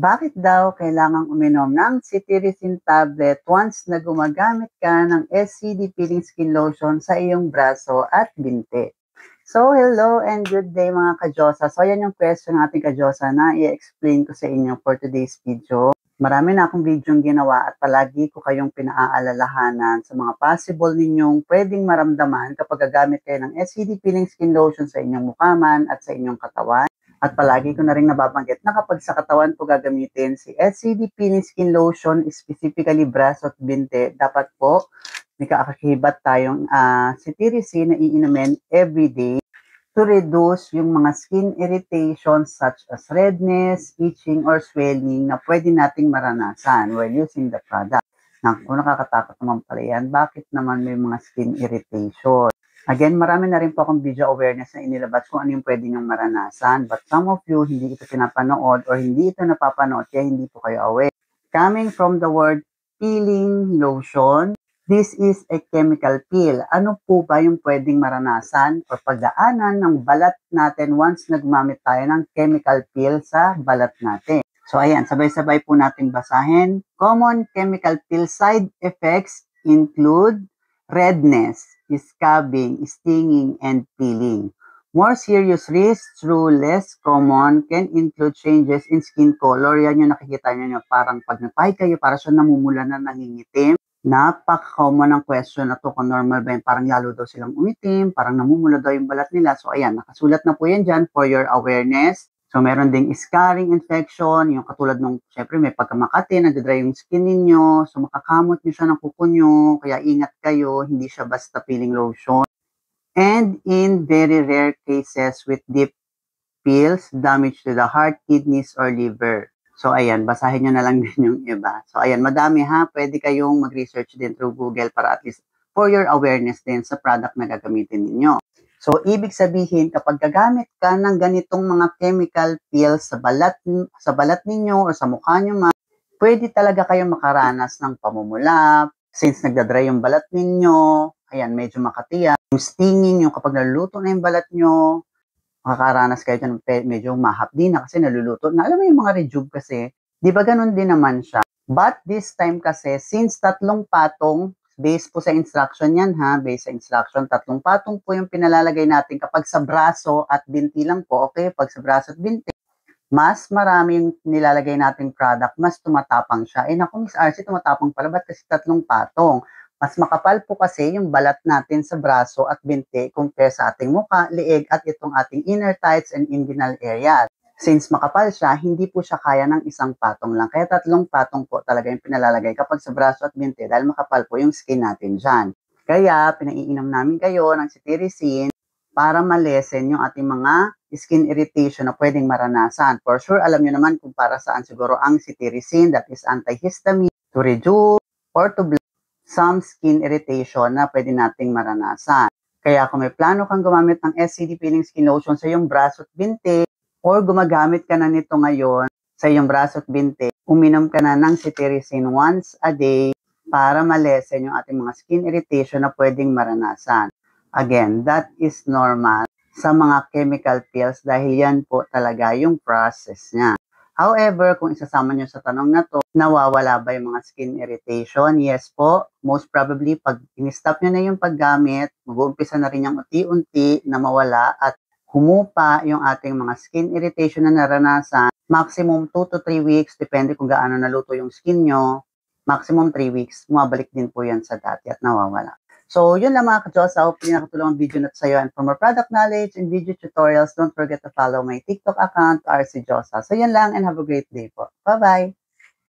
Bakit daw kailangang uminom ng cetirizine tablet once na gumagamit ka ng SCD Peeling Skin Lotion sa iyong braso at binti? So, hello and good day mga ka-Diyosa. So, yan yung question natin ka-Diyosa na i-explain ko sa inyo for today's video. Marami na akong video ginawa at palagi ko kayong pinaaalalahanan sa mga possible ninyong pwedeng maramdaman kapag gagamit kayo ng SCD Peeling Skin Lotion sa inyong mukhaman at sa inyong katawan. At palagi ko na rin nababanggit na kapag sa katawan po gagamitin si SCD Peeling Skin Lotion, specifically braso at binti, dapat po may kakakibat tayong cetirizine na iinumin everyday to reduce yung mga skin irritations such as redness, itching, or swelling na pwede nating maranasan while using the product. Kung nakakatakot naman pala yan, bakit naman may mga skin irritation? Again, marami na rin po akong video awareness na inilabas kung ano yung pwede nyong maranasan. But some of you, hindi ito pinapanood or hindi ito napapanood kaya hindi po kayo aware. Coming from the word peeling lotion, this is a chemical peel. Ano po ba yung pwedeng maranasan o pagdaanan ng balat natin once na gumamit tayo ng chemical peel sa balat natin? So ayan, sabay-sabay po natin basahin. Common chemical peel side effects include redness, scabbing, stinging, and peeling. More serious risks, through less common, can include changes in skin color. Yan yung nakikita nyo parang pag nagpahid kayo, para siya namumula na nangingitim. Napaka-common ang question na to kung normal ba yun. Parang lalo daw silang umitim, parang namumula daw yung balat nila. So ayan, nakasulat na po yan dyan for your awareness. So meron ding scarring infection, yung katulad nung, syempre may pagkamakati, nadadry yung skin ninyo, so makakamot nyo siya ng kuko nyo, kaya ingat kayo, hindi siya basta peeling lotion. And in very rare cases with deep peels, damage to the heart, kidneys, or liver. So ayan, basahin nyo na lang din yung iba. So ayan, madami ha, pwede kayong mag-research din through Google para at least for your awareness din sa product na gagamitin ninyo. So, ibig sabihin, kapag gagamit ka ng ganitong mga chemical peels sa balat ninyo o sa mukha nyo pwede talaga kayong makaranas ng pamumula, since nagdadry yung balat ninyo, ayan, medyo makatiyak. Yung stinging, yung kapag naluluto na yung balat nyo, makakaranas kayo dyan, medyo mahapdi na kasi naluluto na. Alam mo yung mga rejuve kasi, di ba ganun din naman siya? But this time kasi, since tatlong patong, based po sa instruction yan ha, based sa instruction, tatlong patong po yung pinalalagay natin kapag sa braso at binti lang po, okay? Pag sa braso at binti, mas maraming nilalagay nating product, mas tumatapang siya. Eh naku, Miss RC, tumatapang pala, ba't kasi tatlong patong? Mas makapal po kasi yung balat natin sa braso at binti compare sa ating mukha, leeg at itong ating inner thighs and inguinal areas. Since makapal siya, hindi po siya kaya ng isang patong lang. Kaya tatlong patong po talaga yung pinalalagay kapag sa braso at binti dahil makapal po yung skin natin dyan. Kaya pinaiinom namin kayo ng cetirizine para malesen yung ating mga skin irritation na pwedeng maranasan. For sure, alam nyo naman kung para saan siguro ang cetirizine, that is antihistamine, to reduce or to block some skin irritation na pwede nating maranasan. Kaya kung may plano kang gumamit ng SCD Peeling Skin Lotion sa iyong braso at binti, or gumagamit ka na nito ngayon sa iyong braso at binti, uminom ka na ng cetirizine once a day para malesen yung ating mga skin irritation na pwedeng maranasan. Again, that is normal sa mga chemical peels dahil yan po talaga yung process niya. However, kung isasama nyo sa tanong na to, nawawala ba yung mga skin irritation? Yes po, most probably pag in-stop nyo na yung paggamit, mag-uumpisa na rin yung unti-unti na mawala at humupa yung ating mga skin irritation na naranasan, maximum 2 to 3 weeks, depende kung gaano naluto yung skin nyo, maximum 3 weeks, bumabalik din po yan sa dati at nawawala. So, yun lang mga ka-Diyos. I hope nakatulong ang video na sa'yo. And for more product knowledge and video tutorials, don't forget to follow my TikTok account, RC Josa. So, yun lang and have a great day po. Bye-bye!